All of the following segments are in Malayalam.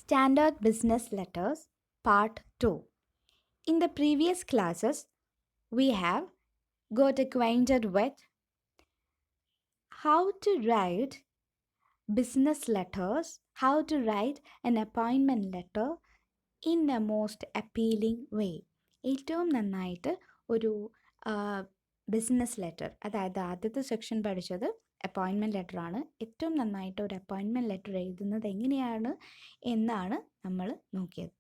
Standard Business Letters, Part 2. In the previous classes, we have got acquainted with how to write business letters, how to write an appointment letter in a most appealing way. ഏറ്റവും നന്നായിട്ട് ഒരു ബിസിനസ് ലെറ്റർ, അതായത് ആദ്യത്തെ സെക്ഷൻ പഠിച്ചത് അപ്പോയിൻമെൻറ്റ് ലെറ്റർ ആണ്. ഏറ്റവും നന്നായിട്ട് ഒരു അപ്പോയിൻമെൻറ്റ് ലെറ്റർ എഴുതുന്നത് എങ്ങനെയാണ് എന്നാണ് നമ്മൾ നോക്കിയത്.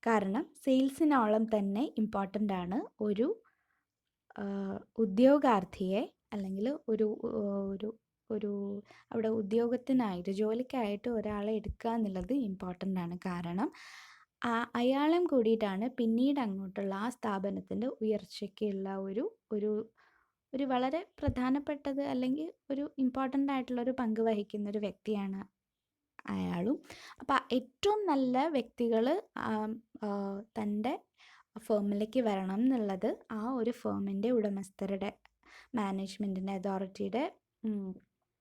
കാരണം സെയിൽസിനോളം തന്നെ ഇമ്പോർട്ടൻ്റ് ആണ് ഒരു ഉദ്യോഗാർത്ഥിയെ അല്ലെങ്കിൽ ഒരു ഒരു ഒരു അവിടെ ഉദ്യോഗത്തിനായിട്ട് ജോലിക്കായിട്ട് ഒരാളെ എടുക്കുക എന്നുള്ളത് ഇമ്പോർട്ടൻ്റ് ആണ്. കാരണം അയാളും കൂടിയിട്ടാണ് പിന്നീട് അങ്ങോട്ടുള്ള ആ സ്ഥാപനത്തിൻ്റെ ഉയർച്ചയ്ക്കുള്ള ഒരു ഒരു ഒരു വളരെ പ്രധാനപ്പെട്ടത് അല്ലെങ്കിൽ ഒരു ഇമ്പോർട്ടൻ്റ് ആയിട്ടുള്ള ഒരു പങ്ക് വഹിക്കുന്ന ഒരു വ്യക്തിയാണ് അയാളും. അപ്പം ഏറ്റവും നല്ല വ്യക്തികൾ തൻ്റെ ഫേമിലേക്ക് വരണം എന്നുള്ളത് ആ ഒരു ഫേമിൻ്റെ ഉടമസ്ഥരുടെ മാനേജ്മെൻറ്റിൻ്റെ അതോറിറ്റിയുടെ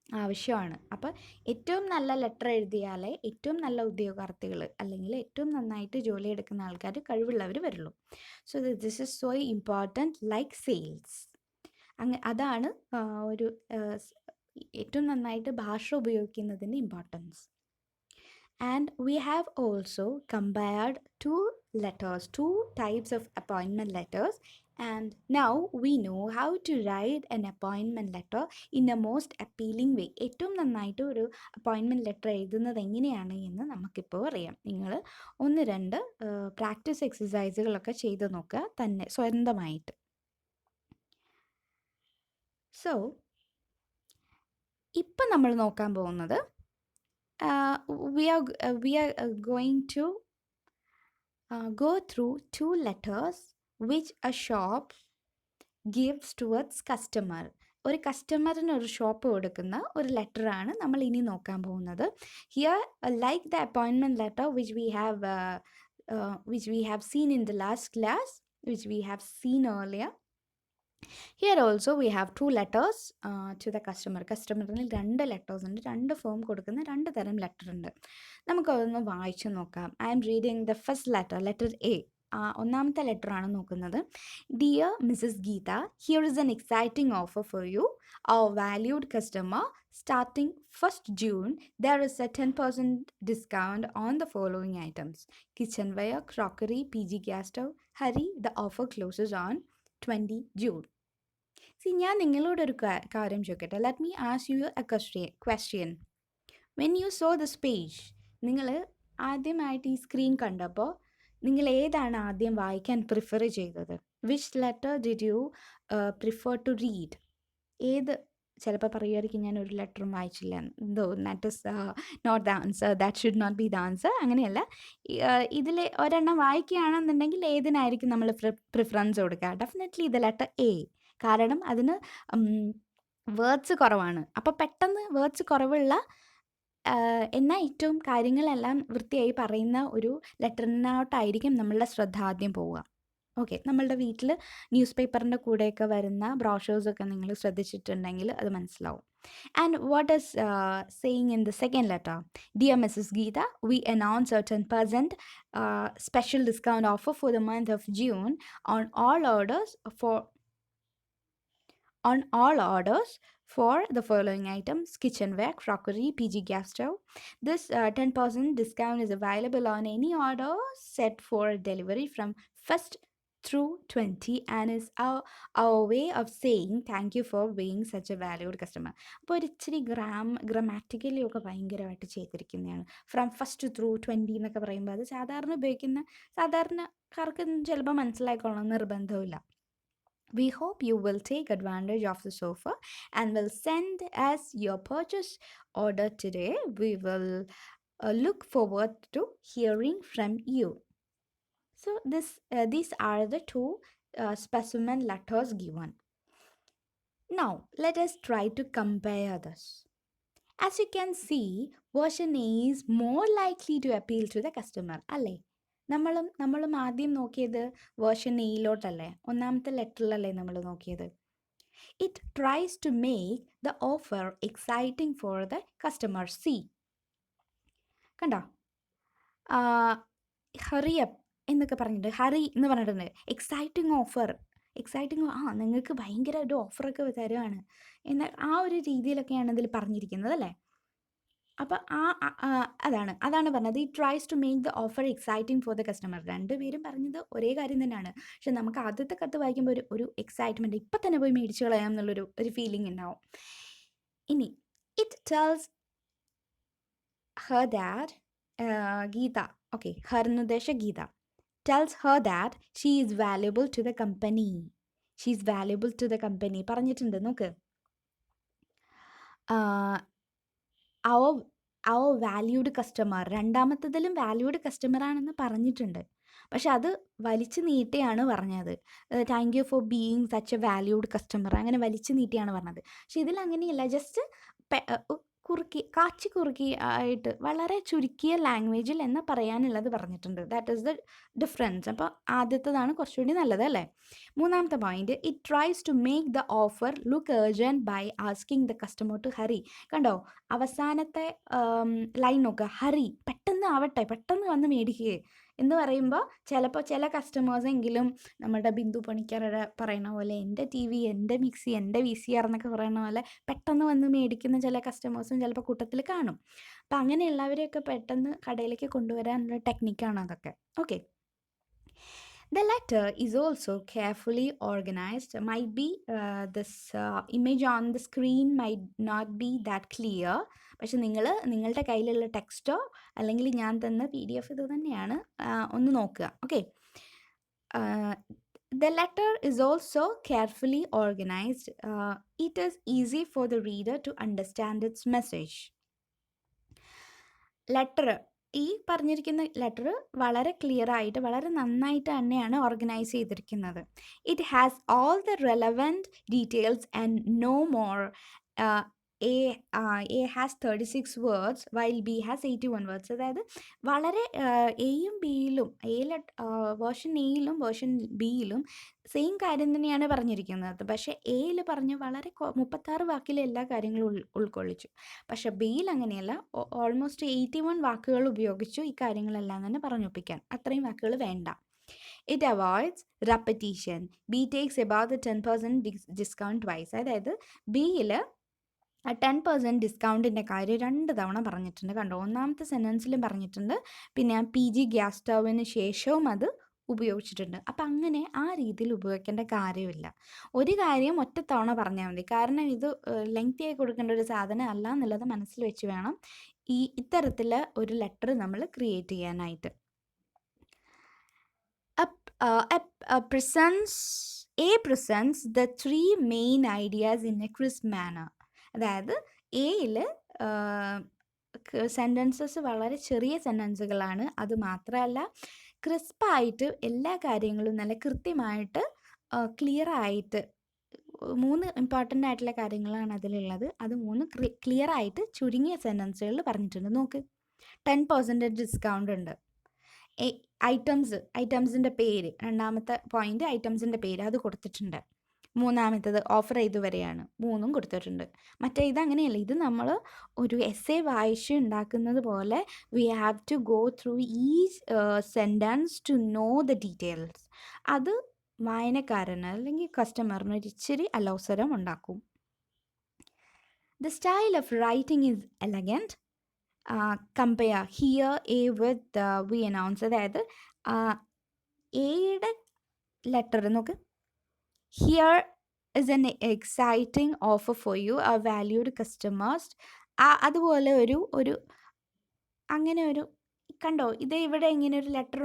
ആവശ്യമാണ്. അപ്പോൾ ഏറ്റവും നല്ല ലെറ്റർ എഴുതിയാലേ ഏറ്റവും നല്ല ഉദ്യോഗാർത്ഥികൾ അല്ലെങ്കിൽ ഏറ്റവും നന്നായിട്ട് ജോലി എടുക്കുന്ന ആൾക്കാർ കഴിവുള്ളവർ വരുള്ളൂ. So this is so important like sales. അതാണ് ഒരു ഏറ്റവും നന്നായിട്ട് ഭാഷ ഉപയോഗിക്കുന്നതിൻ്റെ importance. And we have also compared two types of appointment letters, and now we know how to write an appointment letter in a most appealing way. ഏറ്റവും നന്നായിട്ട് ഒരു അപ്പോയിൻമെൻറ്റ് ലെറ്റർ എഴുതുന്നത് എങ്ങനെയാണ് എന്ന് നമുക്കിപ്പോൾ അറിയാം. നിങ്ങൾ 1-2 പ്രാക്ടീസ് എക്സസൈസുകളൊക്കെ ചെയ്ത് നോക്കുക തന്നെ സ്വന്തമായിട്ട്. സോ ഇപ്പം നമ്മൾ നോക്കാൻ പോകുന്നത് we are going to go through two letters which a shop gives towards customer. ഒരു കസ്റ്റമറിന് ഒരു ഷോപ്പ് കൊടുക്കുന്ന ഒരു ലെറ്ററാണ് നമ്മൾ ഇനി നോക്കാൻ പോകുന്നത്. Here like the appointment letter which we have seen in the last class, which we have seen earlier. Here also we have two letters to the customer. കസ്റ്റമറിന് 2 ലെറ്റേഴ്സ് ഉണ്ട്. 2 ഫോം കൊടുക്കുന്ന 2 തരം ലെറ്റർ ഉണ്ട്. നമുക്കതൊന്ന് വായിച്ചു നോക്കാം. I'm reading the first letter, letter A. ഒന്നാമത്തെ ലെറ്ററാണ് നോക്കുന്നത്. Dear Mrs Geetha, here is an exciting offer for you, our valued customer. Starting 1st June, there is a 10% discount on the following items: kitchenware, crockery, PG gas stove. Hurry, the offer closes on 20 June. ഞാൻ നിങ്ങളോടൊരു കാര്യം ചോദിക്കട്ടെ. Let me ask you A question. When you so this page, നിങ്ങൾ ആദ്യമായിട്ട് ഈ സ്ക്രീൻ കണ്ടപ്പോൾ നിങ്ങൾ ഏതാണ് ആദ്യം വായിക്കാൻ പ്രിഫർ ചെയ്തത്? Which letter did you prefer to read? ചിലപ്പോൾ പറയുമായിരിക്കും ഞാൻ ഒരു ലെറ്ററും വായിച്ചില്ല. That is not the answer, that should not be the answer. അങ്ങനെയല്ല, ഇതിൽ ഒരെണ്ണം വായിക്കുകയാണെന്നുണ്ടെങ്കിൽ ഏതിനായിരിക്കും നമ്മൾ പ്രിഫറൻസ് കൊടുക്കുക? Definitely the letter A. കാരണം അതിന് വേർഡ്സ് കുറവാണ്. അപ്പോൾ പെട്ടെന്ന് വേർഡ്സ് കുറവുള്ള എന്നാൽ ഏറ്റവും കാര്യങ്ങളെല്ലാം വൃത്തിയായി പറയുന്ന ഒരു ലെറ്ററിനോട്ടായിരിക്കും നമ്മളുടെ ശ്രദ്ധ ആദ്യം പോവുക. ഓക്കെ, നമ്മളുടെ വീട്ടിൽ ന്യൂസ് പേപ്പറിൻ്റെ കൂടെയൊക്കെ വരുന്ന ബ്രോഷേഴ്സൊക്കെ നിങ്ങൾ ശ്രദ്ധിച്ചിട്ടുണ്ടെങ്കിൽ അത് മനസ്സിലാവും. And what is saying in the second letter? Dear Mrs. Geeta, we announce a 10% special discount offer for the month of June on all orders for the following items: kitchenware, crockery, PG gas stove. This 10% discount is available on any order set for delivery from 1st through 20 and is our way of saying thank you for being such a valued customer. അപ്പോൾ ഒരു ഇച്ചിരി ഗ്രാമാറ്റിക്കലി ഒക്കെ ഭയങ്കരമായിട്ട് ചെയ്തിരിക്കുന്നതാണ്. ഫ്രം 1st through 20 എന്നൊക്കെ പറയുമ്പോൾ അത് സാധാരണക്കാർക്ക് ചിലപ്പോൾ മനസ്സിലായിക്കൊള്ളണം നിർബന്ധമില്ല. We hope you will take advantage of this offer and will send us your purchase order today. We will look forward to hearing from you. So these are the two specimen letters given. Now let us try to compare this. As you can see, version A is more likely to appeal to the customer. അല്ലേ? നമ്മളും ആദ്യം നോക്കിയത് വേർഷൻ എയിലോട്ടല്ലേ, ഒന്നാമത്തെ ലെറ്ററിലല്ലേ നമ്മൾ നോക്കിയത്. It tries to make the offer exciting for the customer. See കണ്ടോ? ഹറി അപ്പ് എന്നൊക്കെ പറഞ്ഞിട്ട് ഹറി എന്ന് പറഞ്ഞിട്ടുണ്ട്. എക്സൈറ്റിംഗ് ഓഫർ, എക്സൈറ്റിംഗ് നിങ്ങൾക്ക് ഭയങ്കര ഒരു ഓഫറൊക്കെ തരുവാണ് എന്ന ആ ഒരു രീതിയിലൊക്കെയാണ് ഇതിൽ പറഞ്ഞിരിക്കുന്നത് അല്ലേ. അപ്പോൾ അതാണ് പറഞ്ഞത്. ഈ tries to make the offer exciting for the customer. രണ്ടുപേരും പറഞ്ഞത് ഒരേ കാര്യം തന്നെയാണ്. പക്ഷെ നമുക്ക് ആദ്യത്തെ കത്ത് വായിക്കുമ്പോൾ ഒരു എക്സൈറ്റ്മെൻറ്റ്, ഇപ്പം തന്നെ പോയി മേടിച്ചു കളയാം എന്നുള്ളൊരു ഫീലിംഗ് ഉണ്ടാവും. ഇനി it tells her that Geetha, okay, her എന്ന് ഉദ്ദേശിച്ച Geetha, tells her that she is valuable to the company. She is valuable to the company പറഞ്ഞിട്ടുണ്ട്. നോക്ക്, our valued customer, രണ്ടാമത്തതിലും വാല്യൂഡ് കസ്റ്റമർ ആണെന്ന് പറഞ്ഞിട്ടുണ്ട്. പക്ഷെ അത് വലിച്ചു നീട്ടിയാണ് പറഞ്ഞത്. Thank you for being such a valued customer, അങ്ങനെ വലിച്ചു നീട്ടിയാണ് പറഞ്ഞത്. പക്ഷെ ഇതിൽ അങ്ങനെയല്ല, ജസ്റ്റ് കുറുക്കി ആയിട്ട് വളരെ ചുരുക്കിയ ലാംഗ്വേജിൽ എന്ന് പറയാനുള്ളത് പറഞ്ഞിട്ടുണ്ട്. That is the difference. അപ്പോൾ ആദ്യത്തേതാണ് കുറച്ചുകൂടി നല്ലത് അല്ലേ. മൂന്നാമത്തെ point, it tries to make the offer look urgent by asking the customer to hurry. കണ്ടോ, അവസാനത്തെ ലൈൻ നോക്കുക, ഹറി, പെട്ടെന്ന് ആവട്ടെ, പെട്ടെന്ന് വന്ന് മേടിക്കുക എന്ന് പറയുമ്പോൾ ചിലപ്പോൾ ചില കസ്റ്റമേഴ്സെങ്കിലും നമ്മുടെ ബിന്ദു പണിക്കരുടെ പറയുന്ന പോലെ എൻ്റെ ടി വി, എൻ്റെ മിക്സി, എൻ്റെ VCR എന്നൊക്കെ പറയുന്ന പോലെ പെട്ടെന്ന് വന്ന് മേടിക്കുന്ന ചില കസ്റ്റമേഴ്സും ചിലപ്പോൾ കൂട്ടത്തിൽ കാണും. അപ്പം അങ്ങനെയുള്ളവരെയൊക്കെ പെട്ടെന്ന് കടയിലേക്ക് കൊണ്ടുവരാനുള്ള ടെക്നിക്കാണ് അതൊക്കെ. Okay, the letter is also carefully organized. Might be this image on the screen might not be that clear. പക്ഷെ നിങ്ങളുടെ കയ്യിലുള്ള ടെക്സ്റ്റോ അല്ലെങ്കിൽ ഞാൻ തന്ന PDF ഇത് തന്നെയാണ്, ഒന്ന് നോക്കുക. Okay, the letter is also carefully organized. It is easy for the reader to understand its message. Letter, ഈ പറഞ്ഞിരിക്കുന്ന ലെറ്റർ വളരെ ക്ലിയർ ആയിട്ട് വളരെ നന്നായിട്ട് തന്നെയാണ് ഓർഗനൈസ് ചെയ്തിരിക്കുന്നത്. It has all the relevant details and no more. A has 36 words while B has 81 words. അതായത് വളരെ എയും ബിയിലും, വേർഷൻ എയിലും വേർഷൻ ബിയിലും സെയിം കാര്യം തന്നെയാണ് പറഞ്ഞിരിക്കുന്നത്. പക്ഷേ എയിൽ പറഞ്ഞ് വളരെ 36 വാക്കിൽ എല്ലാ കാര്യങ്ങളും ഉൾക്കൊള്ളിച്ചു. പക്ഷെ ബിയിൽ അങ്ങനെയല്ല, ഓൾമോസ്റ്റ് 81 വാക്കുകൾ ഉപയോഗിച്ചു ഈ കാര്യങ്ങളെല്ലാം തന്നെ പറഞ്ഞൊപ്പിക്കാൻ. അത്രയും വാക്കുകൾ വേണ്ട. It avoids repetition. B takes about the 10% discount twice. അതായത് ബിയിൽ 10% ഡിസ്കൗണ്ടിൻ്റെ കാര്യം 2 തവണ പറഞ്ഞിട്ടുണ്ട്. കണ്ടോ, ഒന്നാമത്തെ സെൻറ്റൻസിലും പറഞ്ഞിട്ടുണ്ട്, പിന്നെ PG ഗ്യാസ് സ്റ്റൗവിന് ശേഷവും അത് ഉപയോഗിച്ചിട്ടുണ്ട്. അപ്പം അങ്ങനെ ആ രീതിയിൽ ഉപയോഗിക്കേണ്ട കാര്യമില്ല. ഒരു കാര്യം ഒറ്റത്തവണ പറഞ്ഞാൽ മതി. കാരണം ഇത് ലെങ്തി ആയി കൊടുക്കേണ്ട ഒരു സാധനം അല്ല എന്നുള്ളത് മനസ്സിൽ വെച്ച് വേണം ഇത്തരത്തിൽ ഒരു ലെറ്റർ നമ്മൾ ക്രിയേറ്റ് ചെയ്യാനായിട്ട്. presents the 3 main ideas in a crisp manner. അതായത് എയിൽ സെൻറ്റൻസസ് വളരെ ചെറിയ സെൻറ്റൻസുകളാണ്. അത് മാത്രമല്ല ക്രിസ്പായിട്ട് എല്ലാ കാര്യങ്ങളും നല്ല കൃത്യമായിട്ട് ക്ലിയർ ആയിട്ട് 3 ഇമ്പോർട്ടൻ്റ് ആയിട്ടുള്ള കാര്യങ്ങളാണ് അതിലുള്ളത്. അത് 3 ക്ലിയർ ആയിട്ട് ചുരുങ്ങിയ സെൻറ്റൻസുകളിൽ പറഞ്ഞിട്ടുണ്ട്. നോക്ക്, 10% ഡിസ്കൗണ്ട് ഉണ്ട്. ഐറ്റംസിൻ്റെ പേര്, രണ്ടാമത്തെ പോയിന്റ് ഐറ്റംസിൻ്റെ പേര് അത് കൊടുത്തിട്ടുണ്ട്. മൂന്നാമത്തത് ഓഫർ ഇതുവരെയാണ്, 3ഉം കൊടുത്തിട്ടുണ്ട്. മറ്റേ ഇതങ്ങനെയല്ല, ഇത് നമ്മൾ ഒരു എസ്സേ വായിച്ച് ഉണ്ടാക്കുന്നത് പോലെ we have to go through each sentence to know the details. അത് വായനക്കാരന് അല്ലെങ്കിൽ കസ്റ്റമറിന് ഒരു ഇച്ചിരി അലോസരം ഉണ്ടാക്കും. The style of writing is elegant. Compare here A with we announce. അതായത് എയുടെ ലെറ്റർ നോക്ക്, here is an exciting offer for you ആ വാല്യൂഡ് കസ്റ്റമേഴ്സ്. അതുപോലെ ഒരു അങ്ങനെ ഒരു കണ്ടോ, ഇത് ഇവിടെ ഇങ്ങനെ ഒരു ലെറ്റർ,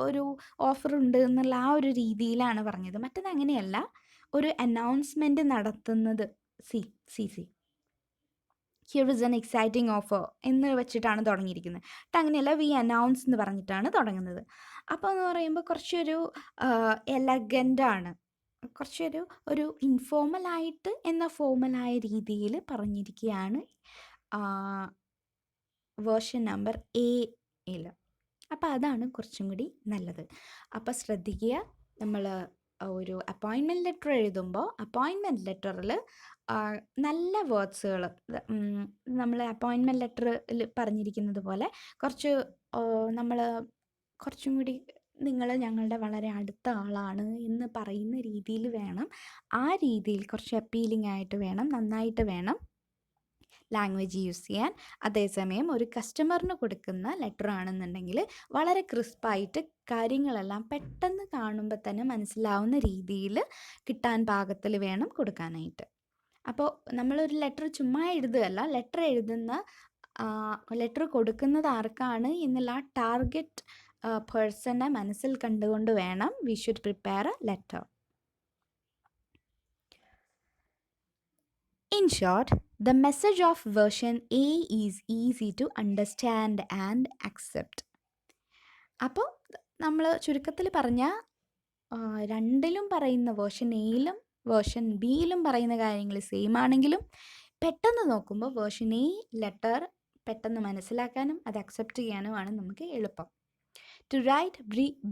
ഒരു ഓഫർ ഉണ്ട് എന്നുള്ള ആ ഒരു രീതിയിലാണ് പറഞ്ഞത്. മറ്റത് അങ്ങനെയല്ല, ഒരു അനൗൺസ്മെൻറ്റ് നടത്തുന്നത്. C here is an exciting offer എന്ന് വെച്ചിട്ടാണ് തുടങ്ങിയിരിക്കുന്നത്. അങ്ങനെയല്ല, വി അനൗൺസ് എന്ന് പറഞ്ഞിട്ടാണ് തുടങ്ങുന്നത്. അപ്പോൾ എന്ന് പറയുമ്പോൾ കുറച്ചൊരു എലഗൻ്റാണ്, കുറച്ചൊരു ഇൻഫോർമലായിട്ട് എന്ന ഫോർമലായ രീതിയിൽ പറഞ്ഞിരിക്കുകയാണ് വേർഷൻ നമ്പർ എയിൽ. അപ്പോൾ അതാണ് കുറച്ചും കൂടി നല്ലത്. അപ്പോൾ ശ്രദ്ധിക്കുക, നമ്മൾ ഒരു അപ്പോയിൻമെൻറ്റ് ലെറ്റർ എഴുതുമ്പോൾ അപ്പോയിൻമെൻറ്റ് ലെറ്ററിൽ നല്ല വേർഡ്സുകൾ, നമ്മൾ അപ്പോയിൻമെൻറ്റ് ലെറ്ററിൽ പറഞ്ഞിരിക്കുന്നത് പോലെ കുറച്ച് നമ്മൾ കുറച്ചും കൂടി നിങ്ങൾ ഞങ്ങളുടെ വളരെ അടുത്ത ആളാണ് എന്ന് പറയുന്ന രീതിയിൽ വേണം, ആ രീതിയിൽ കുറച്ച് അപ്പീലിംഗ് ആയിട്ട് വേണം, നന്നായിട്ട് വേണം ലാംഗ്വേജ് യൂസ് ചെയ്യാൻ. അതേസമയം ഒരു കസ്റ്റമറിന് കൊടുക്കുന്ന ലെറ്റർ ആണെന്നുണ്ടെങ്കിൽ വളരെ ക്രിസ്പായിട്ട് കാര്യങ്ങളെല്ലാം പെട്ടെന്ന് കാണുമ്പോൾ തന്നെ മനസ്സിലാവുന്ന രീതിയിൽ കിട്ടാൻ പാകത്തിൽ വേണം കൊടുക്കാനായിട്ട്. അപ്പോൾ നമ്മളൊരു ലെറ്റർ ചുമ്മാ എഴുതുകയല്ല, ലെറ്റർ കൊടുക്കുന്നത് ആർക്കാണ് എന്നുള്ള ആ ടാർഗറ്റ് പേഴ്സണെ മനസ്സിൽ കണ്ടുകൊണ്ട് വേണം we should prepare A letter. In short, the message of version A is easy to understand and accept. അപ്പോൾ നമ്മൾ ചുരുക്കത്തിൽ പറഞ്ഞാൽ രണ്ടിലും പറയുന്ന വേർഷൻ എയിലും വേർഷൻ ബിയിലും പറയുന്ന കാര്യങ്ങൾ സെയിം ആണെങ്കിലും പെട്ടെന്ന് നോക്കുമ്പോൾ വേർഷൻ എ ലെറ്റർ പെട്ടെന്ന് മനസ്സിലാക്കാനും അത് അക്സെപ്റ്റ് ചെയ്യാനുമാണ് നമുക്ക് എളുപ്പം. To write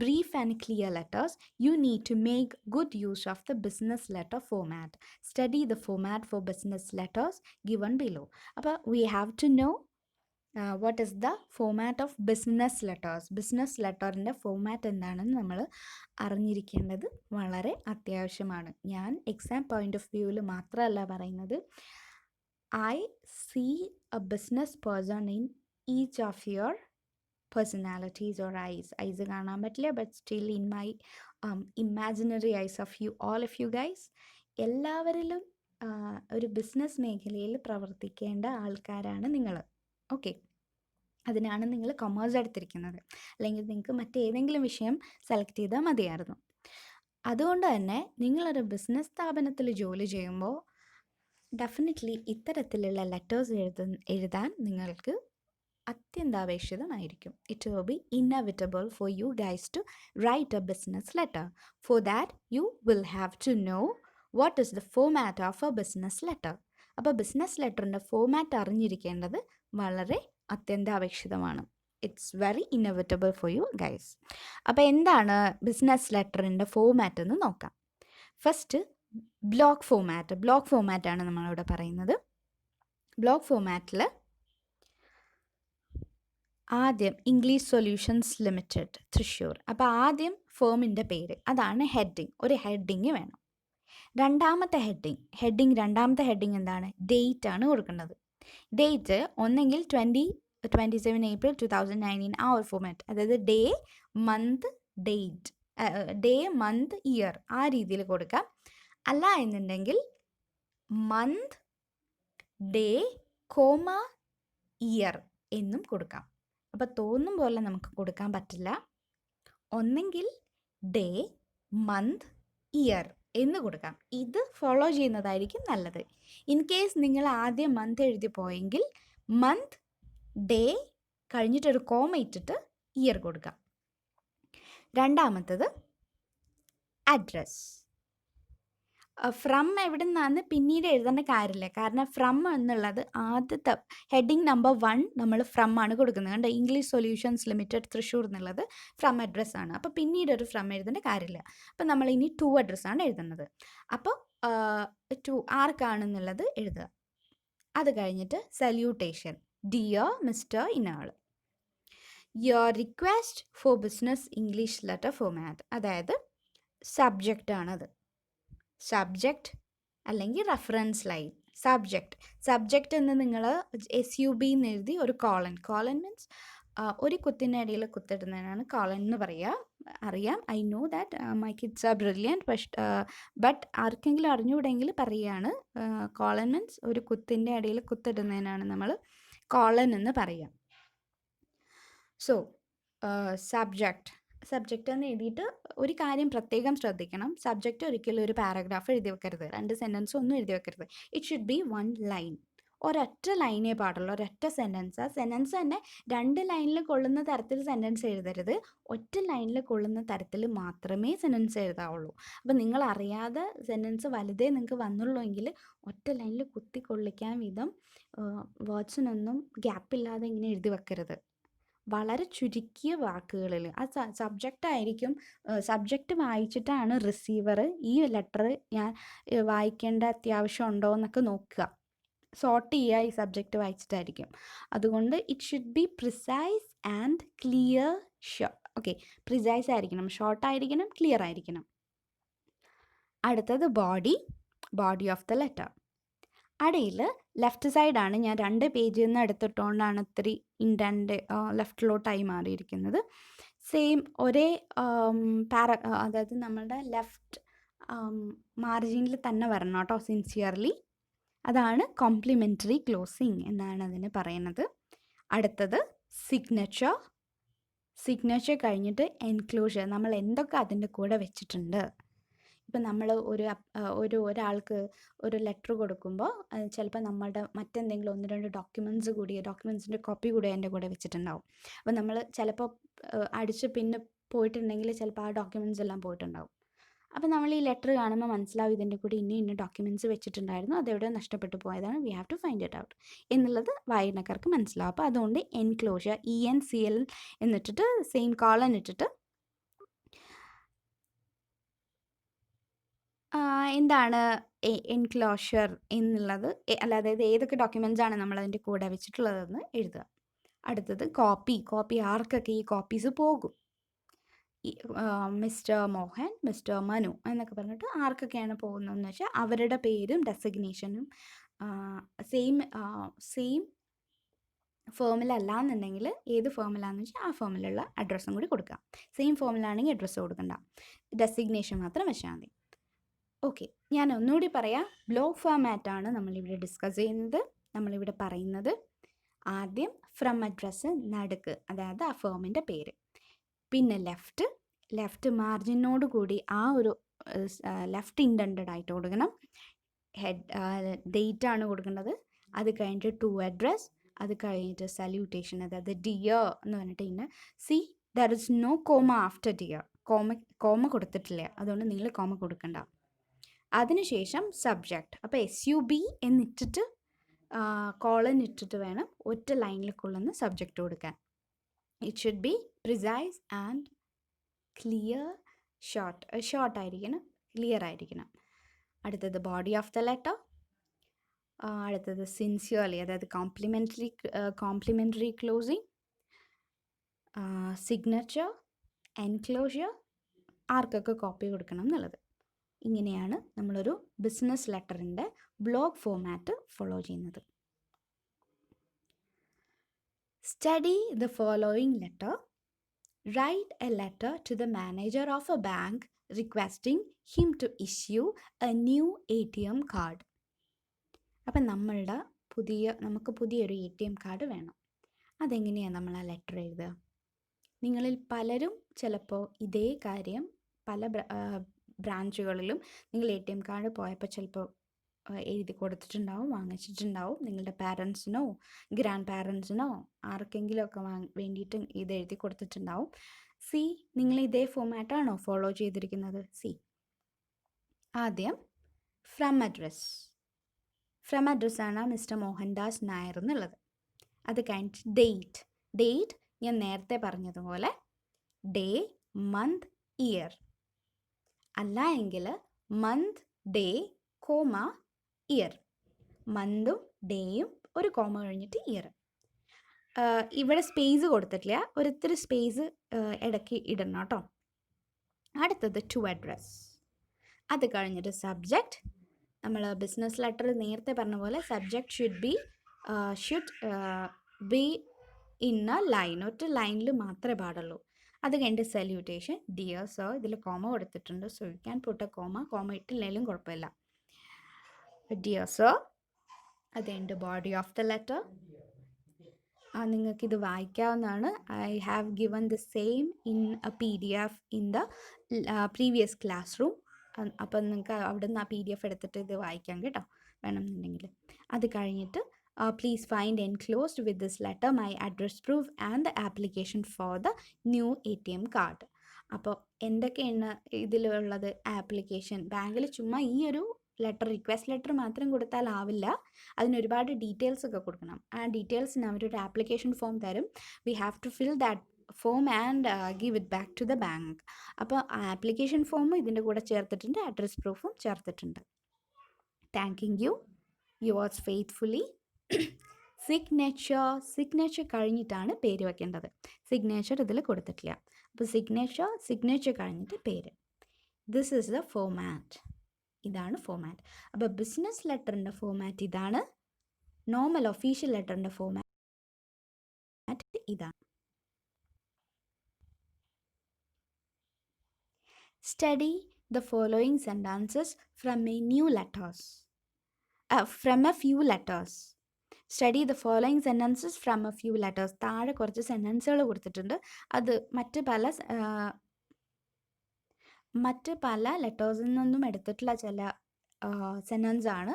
brief and clear letters, you need to make good use of the business letter format. Study the format for business letters given below. അപ്പോൾ we have to know what is the format of business letters. Business ലെറ്ററിൻ്റെ ഫോമാറ്റ് എന്താണെന്ന് നമ്മൾ അറിഞ്ഞിരിക്കേണ്ടത് വളരെ അത്യാവശ്യമാണ്. ഞാൻ എക്സാം പോയിൻ്റ് ഓഫ് വ്യൂവിൽ മാത്രമല്ല പറയുന്നത്, I see a business person in each of your personalities or eyes കാണാൻ പറ്റില്ല, but still in my imaginary eyes of you, all of you guys, എല്ലാവരിലും ഒരു ബിസിനസ് മേഖലയിൽ പ്രവർത്തിക്കേണ്ട ആൾക്കാരാണ് നിങ്ങൾ. ഓക്കെ, അതിനാണ് നിങ്ങൾ കൊമേഴ്സ് എടുത്തിരിക്കുന്നത്, അല്ലെങ്കിൽ നിങ്ങൾക്ക് മറ്റേതെങ്കിലും വിഷയം സെലക്ട് ചെയ്താൽ മതിയായിരുന്നു. അതുകൊണ്ട് തന്നെ നിങ്ങളൊരു ബിസിനസ് സ്ഥാപനത്തിൽ ജോലി ചെയ്യുമ്പോൾ ഡെഫിനറ്റ്ലി ഇത്തരത്തിലുള്ള ലെറ്റേഴ്സ് എഴുതാൻ നിങ്ങൾക്ക് അത്യന്താപേക്ഷിതമായിരിക്കും. It will be inevitable for you guys to write a business letter. For that you will have to know what is the format of a business letter. അപ്പോൾ ബിസിനസ് ലെറ്ററിൻ്റെ ഫോമാറ്റ് അറിഞ്ഞിരിക്കേണ്ടത് വളരെ അത്യന്താപേക്ഷിതമാണ്. It's very inevitable for you guys. അപ്പോൾ എന്താണ് ബിസിനസ് ലെറ്ററിൻ്റെ ഫോമാറ്റ് എന്ന് നോക്കാം. ഫസ്റ്റ് ബ്ലോക്ക് ഫോമാറ്റാണ് നമ്മളിവിടെ പറയുന്നത്. ബ്ലോക്ക് ഫോമാറ്റിൽ ആദ്യം ഇംഗ്ലീഷ് സൊല്യൂഷൻസ് ലിമിറ്റഡ് തൃശ്ശൂർ. അപ്പോൾ ആദ്യം ഫേമിൻ്റെ പേര്, അതാണ് ഹെഡിങ്. ഒരു ഹെഡിങ് വേണം. രണ്ടാമത്തെ ഹെഡിങ് എന്താണ്? ഡേറ്റ് ആണ് കൊടുക്കേണ്ടത്. ഡേറ്റ് ഒന്നെങ്കിൽ 27 April 2019 ആ ഒരു ഫോമാറ്റ്, അതായത് day month date, day month year ആ രീതിയിൽ കൊടുക്കാം. അല്ല എന്നുണ്ടെങ്കിൽ മന്ത് ഡേ കോമ ഇയർ എന്നും കൊടുക്കാം. അപ്പോൾ തോന്നും പോലെ നമുക്ക് കൊടുക്കാൻ പറ്റില്ല. ഒന്നെങ്കിൽ ഡേ മന്ത് ഇയർ എന്ന് കൊടുക്കാം. ഇത് ഫോളോ ചെയ്യുന്നതായിരിക്കും നല്ലത്. ഇൻ കേസ് നിങ്ങൾ ആദ്യം മന്ത് എഴുതി പോയെങ്കിൽ മന്ത് ഡേ കഴിഞ്ഞിട്ടൊരു കോമ ഇട്ടിട്ട് ഇയർ കൊടുക്കാം. രണ്ടാമത്തത് അഡ്രസ്. ഫ്രം എവിടെ നിന്നാന്ന് പിന്നീട് എഴുതേണ്ട കാര്യമില്ല, കാരണം ഫ്രം എന്നുള്ളത് ആദ്യത്തെ ഹെഡിങ് നമ്പർ 1 നമ്മൾ ഫ്രം ആണ് കൊടുക്കുന്നത്. കണ്ടോ, ഇംഗ്ലീഷ് സൊല്യൂഷൻസ് ലിമിറ്റഡ് തൃശ്ശൂർ എന്നുള്ളത് ഫ്രം അഡ്രസ്സാണ്. അപ്പോൾ പിന്നീട് ഒരു ഫ്രം എഴുതേണ്ട കാര്യമില്ല. അപ്പോൾ നമ്മൾ ഇനി ടു അഡ്രസ്സാണ് എഴുതുന്നത്. അപ്പോൾ ടു ആർക്കാണെന്നുള്ളത് എഴുതുക. അത് കഴിഞ്ഞിട്ട് സല്യൂട്ടേഷൻ, ഡിയർ മിസ്റ്റർ ഇന്നാൾ. Your request for business English letter format, അതായത് സബ്ജക്റ്റാണത്. സബ്ജക്റ്റ് അല്ലെങ്കിൽ റെഫറൻസ് ലൈൻ. സബ്ജക്റ്റ് എന്ന് നിങ്ങൾ SUB എന്ന് എഴുതി ഒരു കോളൻ മീൻസ് ഒരു കുത്തിൻ്റെ ഇടയിൽ കുത്തിടുന്നതിനാണ് കോളൻ എന്ന് പറയുക. അറിയാം, I know that my kids are brilliant, but ആർക്കെങ്കിലും അറിഞ്ഞുകൂടെങ്കിൽ പറയുകയാണ്. കോളൻ മീൻസ് ഒരു കുത്തിൻ്റെ ഇടയിൽ കുത്തിടുന്നതിനാണ് നമ്മൾ കോളൻ എന്ന് പറയുക. സോ സബ്ജക്റ്റ് എന്ന് എഴുതിയിട്ട് ഒരു കാര്യം പ്രത്യേകം ശ്രദ്ധിക്കണം. സബ്ജക്റ്റ് ഒരിക്കലും ഒരു പാരഗ്രാഫ് എഴുതി വെക്കരുത്, 2 സെൻറ്റൻസ് ഒന്നും എഴുതി വെക്കരുത്. It should B 1 line. ഒരൊറ്റ ലൈനേ പാടുള്ളൂ, ഒരൊറ്റ സെൻറ്റൻസ്. ആ സെൻറ്റൻസ് തന്നെ 2 ലൈനിൽ കൊള്ളുന്ന തരത്തിൽ സെൻറ്റൻസ് എഴുതരുത്, ഒറ്റ ലൈനിൽ കൊള്ളുന്ന തരത്തിൽ മാത്രമേ സെൻറ്റൻസ് എഴുതാവുള്ളൂ. അപ്പോൾ നിങ്ങൾ അറിയാതെ സെൻറ്റൻസ് വലുതേ നിങ്ങൾക്ക് വന്നുള്ളൂ എങ്കിൽ ഒറ്റ ലൈനിൽ കുത്തിക്കൊള്ളിക്കാൻ വിധം വേർഡ്സിനൊന്നും ഗ്യാപ്പില്ലാതെ ഇങ്ങനെ എഴുതി വെക്കരുത്. വളരെ ചുരുക്കിയ വാക്കുകളിൽ ആ സബ്ജക്റ്റ് വായിച്ചിട്ടാണ് റിസീവർ ഈ ലെറ്റർ ഞാൻ വായിക്കേണ്ട അത്യാവശ്യം ഉണ്ടോ എന്നൊക്കെ നോക്കുക. സോർട്ട് ചെയ്യുക ഈ സബ്ജക്റ്റ് വായിച്ചിട്ടായിരിക്കും. അതുകൊണ്ട് it should B precise and clear. Okay, precise ആയിരിക്കണം, ഷോർട്ടായിരിക്കണം, ക്ലിയർ ആയിരിക്കണം. അടുത്തത് ബോഡി ഓഫ് ദ ലെറ്റർ. അടിയിൽ ലെഫ്റ്റ് സൈഡാണ്, ഞാൻ 2 പേജിൽ നിന്ന് എടുത്തിട്ടുകൊണ്ടാണ് ഇത്തിരി ഇൻഡൻ്റ് ലെഫ്റ്റിലോട്ടായി മാറിയിരിക്കുന്നത്. സെയിം ഒരേ അതായത് നമ്മളുടെ ലെഫ്റ്റ് മാർജിനിൽ തന്നെ വരണം കേട്ടോ, സിൻസിയർലി. അതാണ് കോംപ്ലിമെൻ്ററി ക്ലോസിങ് എന്നാണ് അതിന് പറയുന്നത്. അടുത്തത് സിഗ്നേച്ചർ കഴിഞ്ഞിട്ട് എൻക്ലോഷർ. നമ്മൾ എന്തൊക്കെ അതിൻ്റെ കൂടെ വെച്ചിട്ടുണ്ട്. ഇപ്പം നമ്മൾ ഒരാൾക്ക് ഒരു ലെറ്റർ കൊടുക്കുമ്പോൾ ചിലപ്പോൾ നമ്മുടെ മറ്റെന്തെങ്കിലും 1-2 ഡോക്യുമെൻറ്റ്സിൻ്റെ കോപ്പി കൂടി അതിൻ്റെ കൂടെ വെച്ചിട്ടുണ്ടാവും. അപ്പോൾ നമ്മൾ ചിലപ്പോൾ അടിച്ച് പിന്നെ പോയിട്ടുണ്ടെങ്കിൽ ചിലപ്പോൾ ആ ഡോക്യുമെൻറ്റ്സ് എല്ലാം പോയിട്ടുണ്ടാവും. അപ്പോൾ നമ്മൾ ഈ ലെറ്റർ കാണുമ്പോൾ മനസ്സിലാവും ഇതിൻ്റെ കൂടെ ഇന്ന ഡോക്യുമെൻറ്റ്സ് വെച്ചിട്ടുണ്ടായിരുന്നു, അതെവിടെ നഷ്ടപ്പെട്ടു പോയതാണ്, we have to find it out എന്നുള്ളത് വായനക്കാർക്ക് മനസ്സിലാവും. അപ്പോൾ അതുകൊണ്ട് എൻക്ലോഷർ, ENCL എന്നിട്ടിട്ട് സെയിം കോളൻ ഇട്ടിട്ട് എന്താണ് എൻക്ലോഷർ എന്നുള്ളത്, അതായത് ഏതൊക്കെ ഡോക്യുമെൻറ്റ്സ് ആണ് നമ്മൾ അതിൻ്റെ കൂടെ വെച്ചിട്ടുള്ളതെന്ന് എഴുതുക. അടുത്തത് കോപ്പി ആർക്കൊക്കെ ഈ കോപ്പീസ് പോകും. മിസ്റ്റർ മോഹൻ, മിസ്റ്റർ മനു എന്നൊക്കെ പറഞ്ഞിട്ട് ആർക്കൊക്കെയാണ് പോകുന്നതെന്ന് വെച്ചാൽ അവരുടെ പേരും ഡെസിഗ്നേഷനും സെയിം ഫോമിലല്ലാന്നുണ്ടെങ്കിൽ ഏത് ഫോമിലാണെന്ന് വെച്ചാൽ ആ ഫോമിലുള്ള അഡ്രസ്സും കൂടി കൊടുക്കാം. സെയിം ഫോമിലാണെങ്കിൽ അഡ്രസ്സ് കൊടുക്കണ്ട, ഡെസിഗ്നേഷൻ മാത്രം വെച്ചാൽ മതി. ഓക്കെ, ഞാൻ ഒന്നുകൂടി പറയാം. ബ്ലോക്ക് ഫോമാറ്റാണ് നമ്മളിവിടെ ഡിസ്കസ് ചെയ്യുന്നത്. നമ്മളിവിടെ പറയുന്നത് ആദ്യം ഫ്രം അഡ്രസ്സ് നടുക്ക്, അതായത് ആ ഫോമിൻ്റെ പേര്, പിന്നെ ലെഫ്റ്റ് മാർജിനോട് കൂടി ആ ഒരു ലെഫ്റ്റ് ഇൻഡൻറ്റഡ് ആയിട്ട് കൊടുക്കണം. ഡേറ്റ് ആണ് കൊടുക്കേണ്ടത്. അത് കഴിഞ്ഞിട്ട് ടു അഡ്രസ്, അത് കഴിഞ്ഞിട്ട് സല്യൂട്ടേഷൻ, അതായത് ഡിയർ എന്ന് പറഞ്ഞിട്ട് ഇന്ന് there is no comma after dear. Comma കൊടുത്തിട്ടില്ല, അതുകൊണ്ട് നിങ്ങൾ കോമ കൊടുക്കണ്ട. അതിനുശേഷം സബ്ജക്റ്റ്, അപ്പോൾ SUB എന്നിട്ടിട്ട് കോളൻ ഇട്ടിട്ട് വേണം ഒറ്റ ലൈനിൽ കൊള്ളുന്ന സബ്ജക്റ്റ് കൊടുക്കാൻ. It should B precise and clear, short ആയിരിക്കണം, ക്ലിയർ ആയിരിക്കണം. അടുത്തത് ബോഡി ഓഫ് ദ ലെറ്റർ. അടുത്തത് സിൻസിയർലി, അതായത് കോംപ്ലിമെൻ്ററി ക്ലോസിങ്, സിഗ്നേച്ചർ, എൻക്ലോഷർ, ആർക്കൊക്കെ കോപ്പി കൊടുക്കണം എന്നുള്ളത്. ഇങ്ങനെയാണ് നമ്മളൊരു ബിസിനസ് ലെറ്ററിൻ്റെ ബ്ലോക്ക് ഫോമാറ്റ് ഫോളോ ചെയ്യുന്നത്. Study the following letter. Write a letter to the manager of a bank requesting him to issue a new ATM card. അപ്പം നമുക്ക് പുതിയൊരു ATM കാർഡ് വേണം. അതെങ്ങനെയാണ് നമ്മൾ ആ ലെറ്റർ എഴുതുക? നിങ്ങളിൽ പലരും ചിലപ്പോൾ ഇതേ കാര്യം പല ബ്രാഞ്ചുകളിലും നിങ്ങൾ ATM കാർഡ് പോയപ്പോൾ ചിലപ്പോൾ എഴുതി കൊടുത്തിട്ടുണ്ടാവും, വാങ്ങിച്ചിട്ടുണ്ടാവും. നിങ്ങളുടെ പാരൻസിനോ ഗ്രാൻഡ് പാരൻസിനോ ആർക്കെങ്കിലുമൊക്കെ വേണ്ടിയിട്ട് ഇത് എഴുതി കൊടുത്തിട്ടുണ്ടാവും. നിങ്ങൾ ഇതേ ഫോമാറ്റാണോ ഫോളോ ചെയ്തിരിക്കുന്നത്? ആദ്യം ഫ്രം അഡ്രസ്സാണ് മിസ്റ്റർ മോഹൻദാസ് നായർ എന്നുള്ളത്. അത് കഴിഞ്ഞിട്ട് ഡേറ്റ് ഞാൻ നേരത്തെ പറഞ്ഞതുപോലെ ഡേ, മന്ത്, ഇയർ. അല്ല എങ്കിൽ മന്ത്, ഡേ, കോമ, ഇയർ. മന്തും ഡേയും ഒരു കോമ കഴിഞ്ഞിട്ട് ഇയർ. ഇവിടെ സ്പേസ് കൊടുത്തിട്ടില്ല, ഒരിത്തിരി സ്പേസ് ഇടയ്ക്ക് ഇടണം കേട്ടോ. അടുത്തത് ടു അഡ്രസ്. അത് കഴിഞ്ഞിട്ട് സബ്ജക്റ്റ്. നമ്മൾ ബിസിനസ് ലെറ്റർ നേരത്തെ പറഞ്ഞ പോലെ subject should be in a line, ഒറ്റ ലൈനിൽ മാത്രമേ പാടുള്ളൂ. അത് കഴിഞ്ഞിട്ട് സല്യൂട്ടേഷൻ, ഡിയർ സർ. ഇതിൽ കോമ കൊടുത്തിട്ടുണ്ട്, so you can put a comma ഇട്ടില്ലെങ്കിലും കുഴപ്പമില്ല. Dear sir. അത് കഴിഞ്ഞിട്ട് ബോഡി ഓഫ് ദ ലെറ്റർ. നിങ്ങൾക്കിത് വായിക്കാവുന്നതാണ്. I have given the same in a PDF in the previous classroom. അപ്പം നിങ്ങൾക്ക് അവിടെ നിന്ന് ആ PDF എടുത്തിട്ട് ഇത് വായിക്കാം കേട്ടോ, വേണമെന്നുണ്ടെങ്കിൽ. അത് കഴിഞ്ഞിട്ട് please find enclosed with this letter my address proof and the application for the new ATM card. അപ്പോൾ എന്തൊക്കെയാണ് ഇതിലുള്ളത്? ആപ്ലിക്കേഷൻ. ബാങ്കിൽ ചുമ്മാ ഈ ഒരു റിക്വസ്റ്റ് ലെറ്റർ മാത്രം കൊടുത്താലാവില്ല, അതിനൊരുപാട് ഡീറ്റെയിൽസ് ഒക്കെ കൊടുക്കണം. ആ ഡീറ്റെയിൽസിന് അവരൊരു ആപ്ലിക്കേഷൻ ഫോം തരും. We have to fill that form and give it back to the bank. അപ്പോൾ ആ ആപ്ലിക്കേഷൻ ഫോമും ഇതിൻ്റെ കൂടെ ചേർത്തിട്ടുണ്ട്, അഡ്രസ് പ്രൂഫും ചേർത്തിട്ടുണ്ട്. Thanking U. Yours faithfully. Signature കഴിഞ്ഞിട്ടാണ് പേര് വയ്ക്കേണ്ടത്. സിഗ്നേച്ചർ ഇതിൽ കൊടുത്തിട്ടില്ല. അപ്പോൾ സിഗ്നേച്ചർ കഴിഞ്ഞിട്ട് പേര്. This is the format. ഇതാണ് ഫോമാറ്റ്. അപ്പോൾ ബിസിനസ് ലെറ്ററിൻ്റെ ഫോമാറ്റ് ഇതാണ്. നോർമൽ ഒഫീഷ്യൽ ലെറ്ററിൻ്റെ ഫോമാറ്റ് ഇതാണ്. Study the following sentences from a few letters. Study the following sentences from a few letters. താഴെ കുറച്ച് സെൻറ്റൻസുകൾ കൊടുത്തിട്ടുണ്ട്. അത് മറ്റ് പല ലെറ്റേഴ്സിൽ നിന്നും എടുത്തിട്ടുള്ള ചില സെൻറ്റൻസ് ആണ്.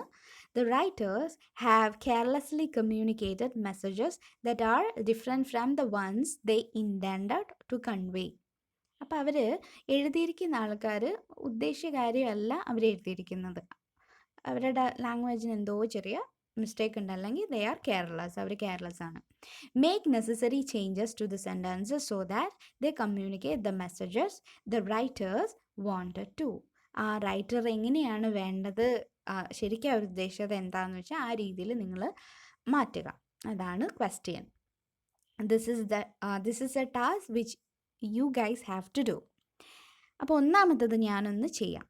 The writers have carelessly communicated messages that are different from the ones they intended to convey. അപ്പോൾ അവർ എഴുതിയിരിക്കുന്ന ആൾക്കാർ ഉദ്ദേശിച്ച കാര്യമല്ല അവർ എഴുതിയിരിക്കുന്നത്. അവരുടെ ലാംഗ്വേജിന് എന്തോ ചെറിയ മിസ്റ്റേക്ക് ഉണ്ട്, അല്ലെങ്കിൽ ദേ ആർ കെയർലെസ്. അവർ കെയർലെസ് ആണ്. Make necessary changes to the sentences so that they communicate the messages the writers wanted to. ആ റൈറ്റർ എങ്ങനെയാണ് വേണ്ടത്, ശരിക്കും അവർ ഉദ്ദേശിച്ചത് എന്താണെന്ന് വെച്ചാൽ ആ രീതിയിൽ നിങ്ങൾ മാറ്റുക. അതാണ് question. This is A task which you guys have to do. അപ്പോൾ ഒന്നാമത്തത് ഞാനൊന്ന് ചെയ്യാം.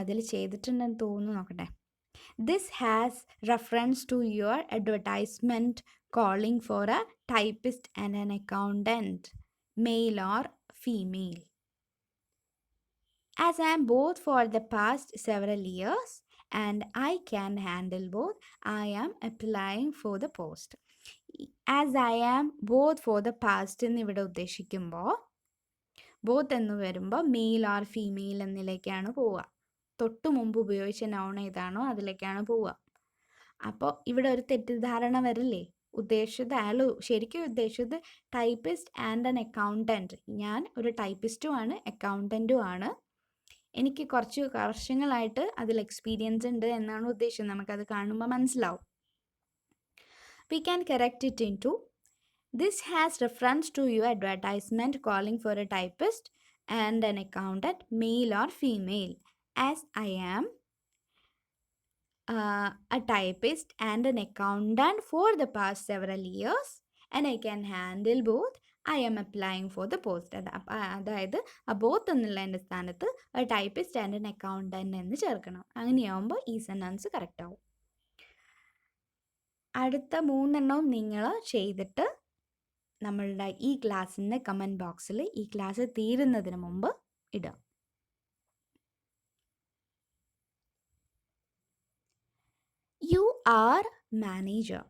അതിൽ ചെയ്തിട്ടുണ്ടെന്ന് തോന്നുന്നു, നോക്കട്ടെ. This has reference to your advertisement calling for a typist and an accountant, male or female. As I am both for the past several years and I can handle both, I am applying for the post. As I am both for the past എന്നിവിടെ ഉദ്ദേശിക്കുമ്പോൾ, ബോത്ത് എന്ന് വരുമ്പോൾ മെയിൽ ഓർ ഫീമെയിൽ എന്നിലേക്കാണ് പോവുക. തൊട്ട് മുമ്പ് ഉപയോഗിച്ച നൗൺ ഏതാണോ അതിലേക്കാണ് പോവുക. അപ്പോൾ ഇവിടെ ഒരു തെറ്റിദ്ധാരണ വരില്ലേ? അയാൾ ശരിക്കും ഉദ്ദേശിച്ചത് ടൈപ്പിസ്റ്റ് ആൻഡ് ആൻ അക്കൗണ്ടൻറ്റ്. ഞാൻ ഒരു ടൈപ്പിസ്റ്റും ആണ് അക്കൗണ്ടൻറ്റും ആണ്. എനിക്ക് കുറച്ച് വർഷങ്ങളായിട്ട് അതിൽ എക്സ്പീരിയൻസ് ഉണ്ട് എന്നാണ് ഉദ്ദേശിച്ചത്. നമുക്കത് കാണുമ്പോൾ മനസ്സിലാവും. We can correct it into, this has reference to your advertisement calling for a typist and an accountant, male or female. As I am a typist and an accountant for the past several years and I can handle both, I am applying for the post. അതായത് ബോത്ത് എന്നുള്ളതിൻ്റെ സ്ഥാനത്ത് a typist and an accountant എന്ന് ചേർക്കണം. അങ്ങനെയാവുമ്പോൾ ഈ സെൻറ്റൻസ് കറക്റ്റ് ആവും. അടുത്ത 3 എണ്ണവും നിങ്ങൾ ചെയ്തിട്ട് നമ്മളുടെ ഈ ക്ലാസ്സിൻ്റെ കമൻറ്റ് ബോക്സിൽ ഈ ക്ലാസ് തീരുന്നതിന് മുമ്പ് ഇടുക. You are manager,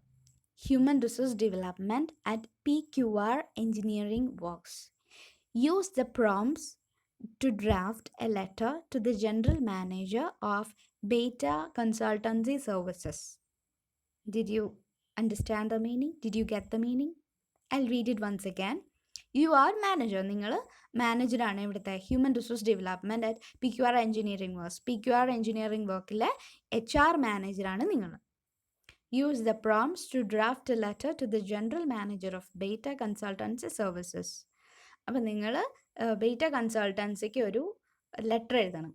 human resource development at PQR engineering works. Use the prompts to draft a letter to the general manager of Beta Consultancy Services. Did you understand the meaning? Did you get the meaning? I'll read it once again. You are manager. നിങ്ങൾ മാനേജറാണ് ഇവിടുത്തെ human resource development at PQR engineering works. PQR engineering വർക്കിലെ HR മാനേജറാണ് നിങ്ങൾ. Use the prompts to draft a letter to the general manager of Beta consultancy services. അപ്പം നിങ്ങൾ ബേറ്റ കൺസൾട്ടൻസിക്ക് ഒരു ലെറ്റർ എഴുതണം.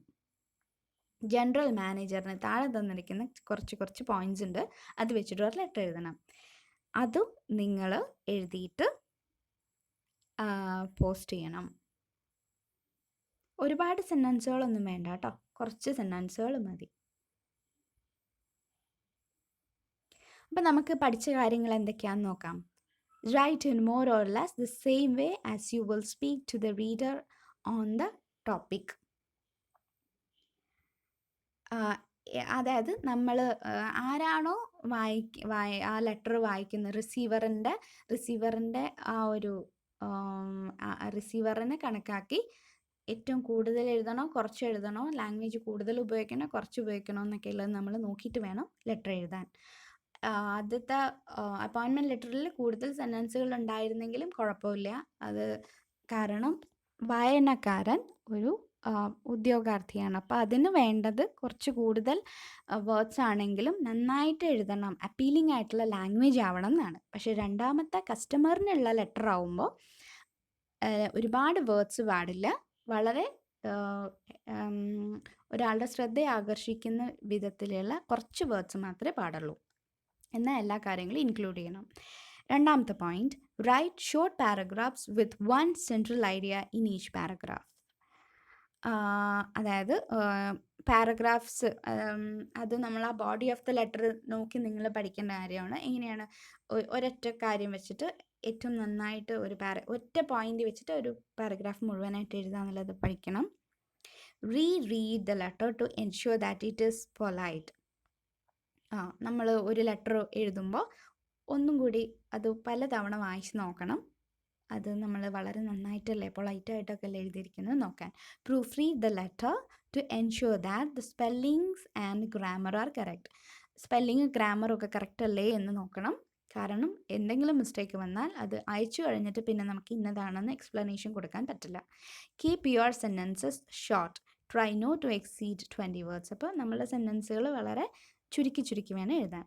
ജനറൽ മാനേജറിന് താഴെ തന്നിരിക്കുന്ന കുറച്ച് പോയിൻറ്റ്സ് ഉണ്ട്, അത് വെച്ചിട്ട് ഒരു ലെറ്റർ എഴുതണം. അതും നിങ്ങൾ എഴുതിയിട്ട് പോസ്റ്റ് ചെയ്യണം. ഒരുപാട് സെൻറ്റൻസുകളൊന്നും വേണ്ട കേട്ടോ, കുറച്ച് സെൻറ്റൻസുകൾ മതി. അപ്പം നമുക്ക് പഠിച്ച കാര്യങ്ങൾ എന്തൊക്കെയാണെന്ന് നോക്കാം. Write in more or less the same way as you will speak to the reader on the topic. അതായത് നമ്മൾ ആരാണോ ആ ലെറ്റർ വായിക്കുന്നത്, റിസീവറിൻ്റെ ആ ഒരു റിസീവറിനെ കണക്കാക്കി ഏറ്റവും കൂടുതൽ എഴുതണോ കുറച്ച് എഴുതണോ, ലാംഗ്വേജ് കൂടുതൽ ഉപയോഗിക്കണോ കുറച്ച് ഉപയോഗിക്കണോ എന്നൊക്കെ ഉള്ളത് നമ്മൾ നോക്കിയിട്ട് വേണം ലെറ്റർ എഴുതാൻ. ആദ്യത്തെ അപ്പോയിൻമെൻറ്റ് ലെറ്ററിൽ കൂടുതൽ സെൻറ്റൻസുകൾ ഉണ്ടായിരുന്നെങ്കിലും കുഴപ്പമില്ല. അത് കാരണം വായനക്കാരൻ ഒരു ഉദ്യോഗാർത്ഥിയാണ്. അപ്പോൾ അതിന് വേണ്ടത് കുറച്ച് കൂടുതൽ വേർഡ്സ് ആണെങ്കിലും നന്നായിട്ട് എഴുതണം, അപ്പീലിംഗ് ആയിട്ടുള്ള ലാംഗ്വേജ് ആവണം എന്നാണ്. പക്ഷേ രണ്ടാമത്തെ കസ്റ്റമറിനുള്ള ലെറ്റർ ആവുമ്പോൾ ഒരുപാട് വേർഡ്സ് പാടില്ല, വളരെ ഒരാളുടെ ശ്രദ്ധ ആകർഷിക്കുന്ന വിധത്തിലുള്ള കുറച്ച് വേർഡ്സ് മാത്രമേ പാടുള്ളൂ. എന്നാൽ എല്ലാ കാര്യങ്ങളും ഇൻക്ലൂഡ് ചെയ്യണം. രണ്ടാമത്തെ point, write short paragraphs with one central idea in each paragraph. അതായത് പാരഗ്രാഫ്സ് അത് നമ്മൾ ആ ബോഡി ഓഫ് ദ ലെറ്റർ നോക്കി നിങ്ങൾ പഠിക്കേണ്ട കാര്യമാണ്. എങ്ങനെയാണ് ഒരൊറ്റ കാര്യം വെച്ചിട്ട് ഏറ്റവും നന്നായിട്ട് ഒറ്റ പോയിന്റ് വെച്ചിട്ട് ഒരു പാരഗ്രാഫ് മുഴുവനായിട്ട് എഴുതുക എന്നുള്ളത് പഠിക്കണം. Read the letter to ensure that it is polite. നമ്മൾ ഒരു ലെറ്റർ എഴുതുമ്പോൾ ഒന്നും കൂടി അത് പലതവണ വായിച്ച് നോക്കണം. അത് നമ്മൾ വളരെ നന്നായിട്ടല്ലേ പൊളൈറ്റായിട്ടൊക്കെ അല്ലേ എഴുതിയിരിക്കുന്നത് നോക്കാൻ. Proofread the letter to ensure that the spellings and grammar are correct. Spelling ഗ്രാമറൊക്കെ കറക്റ്റ് അല്ലേ എന്ന് നോക്കണം. കാരണം എന്തെങ്കിലും മിസ്റ്റേക്ക് വന്നാൽ അത് അയച്ചു കഴിഞ്ഞിട്ട് പിന്നെ നമുക്ക് ഇന്നതാണെന്ന് എക്സ്പ്ലനേഷൻ കൊടുക്കാൻ പറ്റില്ല. Keep your sentences short. Try not to exceed 20 words. അപ്പോൾ നമ്മളുടെ സെൻറ്റൻസുകൾ വളരെ ചുരുക്കി വേണം എഴുതാൻ.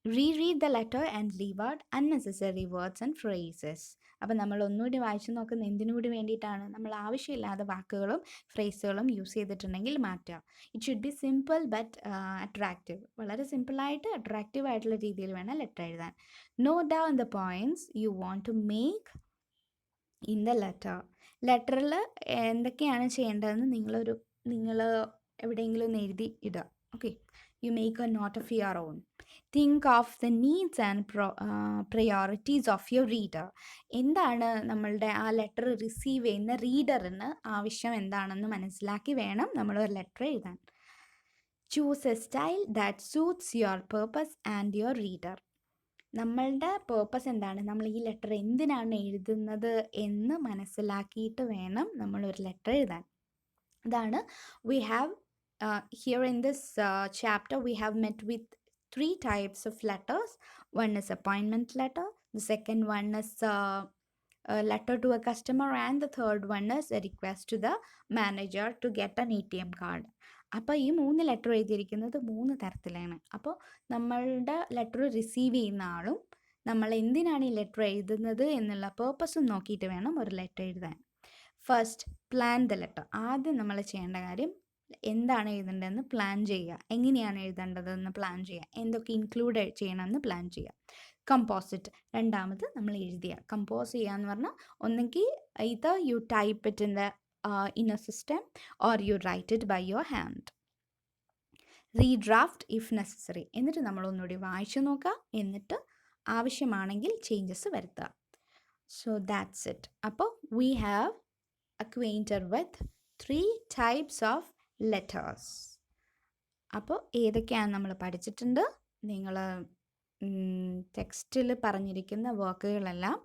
Read the letter and leave out unnecessary words and phrases. അപ്പം നമ്മൾ ഒന്നുകൂടി വായിച്ചു നോക്കുന്ന എന്തിനു കൂടി വേണ്ടിയിട്ടാണ്? നമ്മൾ ആവശ്യമില്ലാത്ത വാക്കുകളും ഫ്രേസുകളും യൂസ് ചെയ്തിട്ടുണ്ടെങ്കിൽ മാറ്റുക. It should be simple but attractive. വളരെ സിമ്പിളായിട്ട് അട്രാക്റ്റീവ് ആയിട്ടുള്ള രീതിയിൽ വേണം ലെറ്റർ എഴുതാൻ. Note down the points you want to make in the letter. ലെറ്ററിൽ എന്തൊക്കെയാണ് ചെയ്യേണ്ടതെന്ന് നിങ്ങൾ എവിടെയെങ്കിലും ഒന്ന് എഴുതി ഇടുക. Okay, you make a note of your own. Think of the needs and priorities of your reader. എന്താണ് നമ്മളുടെ ആ ലെറ്റർ റിസീവ് ചെയ്യുന്ന റീഡറിന് ആവശ്യം എന്താണെന്ന് മനസ്സിലാക്കി വേണം നമ്മൾ ഒരു ലെറ്റർ എഴുതാൻ. Choose A style that suits your purpose and your reader. നമ്മളുടെ പേർപ്പസ് എന്താണ്, നമ്മൾ ഈ ലെറ്റർ എന്തിനാണ് എഴുതുന്നത് എന്ന് മനസ്സിലാക്കിയിട്ട് വേണം നമ്മളൊരു ലെറ്റർ എഴുതാൻ. അതാണ് we have here in this chapter we have met with 3 types of letters. One is appointment letter, the second one is a letter to a customer, and the third one is a request to the manager to get an ATM card. അപ്പോൾ ഈ 3 ലെറ്റർ എഴുതിയിരിക്കുന്നത് 3 തരത്തിലാണ്. അപ്പോൾ നമ്മളുടെ ലെറ്റർ റിസീവ് ചെയ്യുന്ന ആളും നമ്മൾ എന്തിനാണ് ഈ ലെറ്റർ എഴുതുന്നത് എന്നുള്ള പേർപ്പസും നോക്കിയിട്ട് വേണം ഒരു ലെറ്റർ എഴുതാൻ. First, plan the letter. ആദ്യം നമ്മൾ ചെയ്യേണ്ട കാര്യം എന്താണ് എഴുതേണ്ടതെന്ന് പ്ലാൻ ചെയ്യുക. എങ്ങനെയാണ് എഴുതേണ്ടതെന്ന് പ്ലാൻ ചെയ്യുക. എന്തൊക്കെ ഇൻക്ലൂഡ് ചെയ്യണമെന്ന് പ്ലാൻ ചെയ്യുക. കമ്പോസിറ്റ്, രണ്ടാമത് നമ്മൾ എഴുതുക. കമ്പോസ് ചെയ്യുക എന്ന് പറഞ്ഞാൽ ഒന്നെങ്കിൽ either you type it in a system or you write it by your hand. Redraft if necessary. എന്നിട്ട് നമ്മൾ ഒന്നുകൂടി വായിച്ചു നോക്കുക. എന്നിട്ട് ആവശ്യമാണെങ്കിൽ ചേഞ്ചസ് വരുത്തുക. So that's it. അപ്പോൾ we have acquainted with 3 types of letters. അപ്പോൾ ഏതൊക്കെയാണ് നമ്മൾ പഠിച്ചിട്ടുണ്ട്? നിങ്ങൾ ടെക്സ്റ്റിൽ പറഞ്ഞിരിക്കുന്ന വർക്കുകളെല്ലാം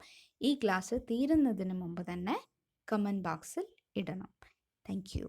ഈ ക്ലാസ് തീരുന്നതിന് മുമ്പ് തന്നെ കമൻറ്റ് ബോക്സിൽ ഇടണം. Thank you.